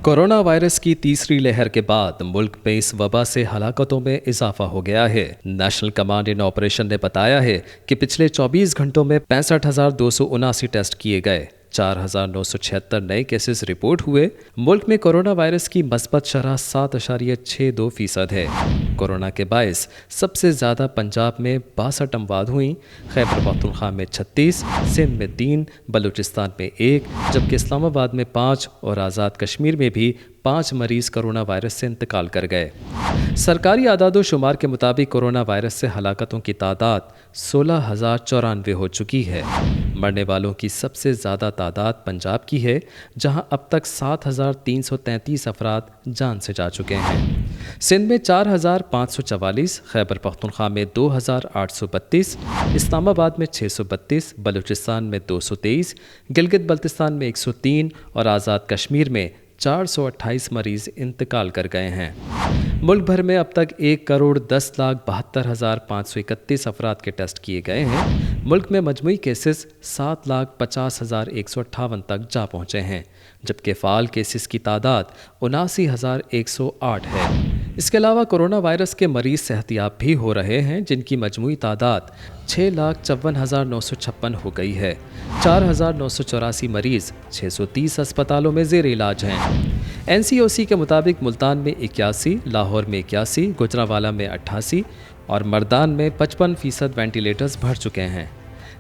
Corona virus की तीसरी लहर के बाद मुल्क में इस वबा से हलाकतों में इजाफा हो गया है। नेशनल कमांड इन ऑपरेशन ने बताया है कि पिछले 24 घंटों में 65,279 टेस्ट किए गए, 4,976 नए केसेस रिपोर्ट हुए। मुल्क में कोरोना वायरस की मस्बत शरह 7.62% है। कोरोना के बायस सबसे ज़्यादा पंजाब में 62 अमवात हुई, खैबर पख्तूनख्वा में 36, सिंध में 3, बलूचिस्तान में 1, जबकि इस्लामाबाद में 5 और आज़ाद कश्मीर में भी 5 मरीज़ कोरोना वायरस से इंतकाल कर गए। सरकारी आदादो शुमार के मुताबिक कोरोना वायरस से हलाकतों की तादाद 16,094 हो चुकी है। मरने वालों की सबसे ज़्यादा तादाद पंजाब की है, जहां अब तक 7,333 अफराद जान से जा चुके हैं। सिंध में 4,544, खैबर पख्तूनख्वा में 2,832, इस्लामाबाद में 632, बलूचिस्तान में 223, गिलगित बल्तिस्तान में 103 और आज़ाद कश्मीर में 428 मरीज़ इंतकाल कर गए हैं। मुल्क भर में अब तक 1,10,72,531 अफराद के टेस्ट किए गए हैं। मुल्क में मजमूई केसेस 7,50,158 तक जा पहुँचे हैं, जबकि फ़ाल केसेस की तादाद 79,108 है। इसके अलावा कोरोना वायरस के मरीज़ सेहतियाब भी हो रहे हैं, जिनकी मजमूई तादाद 6,54,956 हो गई है। 4,984 मरीज़ 630 अस्पतालों में ज़ेर इलाज हैं। NCOC के मुताबिक मुल्तान में 81, लाहौर में 81, गुजरांवाला में 88 और मर्दान में 55% वेंटिलेटर्स भर चुके हैं।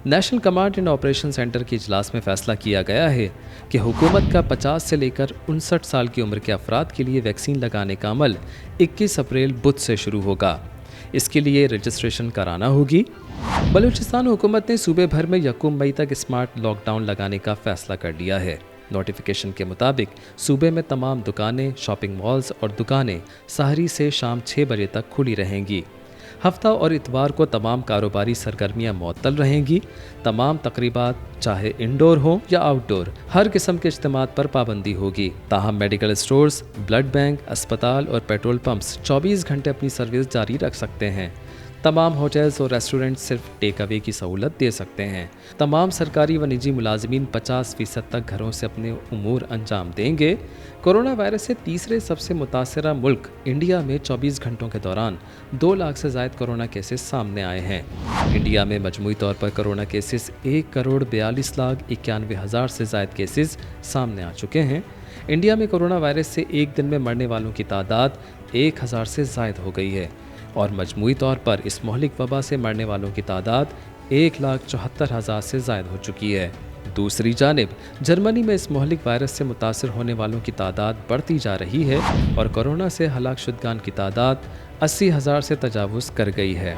National command and operation centre के इजलास में फैसला किया गया है कि हुकूमत का 50 से लेकर 59 साल की उम्र के अफराद के लिए वैक्सीन लगाने का अमल 21 अप्रैल बुध से शुरू होगा। इसके लिए रजिस्ट्रेशन कराना होगी। बलूचिस्तान हुकूमत ने सूबे भर में 1 मई तक स्मार्ट लॉकडाउन लगाने का फैसला कर लिया है। नोटिफिकेशन के मुताबिक सूबे में तमाम दुकानें, शॉपिंग मॉल्स और दुकानें सहरी से शाम 6 बजे तक खुली रहेंगी। हफ्ता और इतवार को तमाम कारोबारी सरगर्मियां मुअत्तल रहेंगी। तमाम तकरीबात चाहे इंडोर हो या आउटडोर, हर किस्म के इज्तिमात पर पाबंदी होगी। ताहम मेडिकल स्टोर्स, ब्लड बैंक, अस्पताल और पेट्रोल पंप्स 24 घंटे अपनी सर्विस जारी रख सकते हैं। तमाम होटल्स और रेस्टोरेंट सिर्फ टेक अवे की सहूलत दे सकते हैं। तमाम सरकारी व निजी मुलाजमीन 50% तक घरों से अपने उमूर अंजाम देंगे। कोरोना वायरस से तीसरे सबसे मुतासरा मुल्क इंडिया में 24 घंटों के दौरान 2 लाख से ज़ायद कोरोना केसेस सामने आए हैं। इंडिया में मजमूई तौर पर कोरोना केसेस 1,42,91,000 से ज़ायद केसेस सामने आ चुके हैं। इंडिया में कोरोना वायरस से एक दिन में मरने वालों की तादाद 1,000 से ज़ायद हो गई है और मजमूई तौर पर इस मोहलिक वबा से मरने वालों की तादाद 1,74,000 से ज़ायद हो चुकी है। दूसरी जानिब जर्मनी में इस मोहलिक वायरस से मुतासर होने वालों की तादाद बढ़ती जा रही है और कोरोना से हलाक शुदगान की तादाद 80,000 से तजावुज़ कर गई है।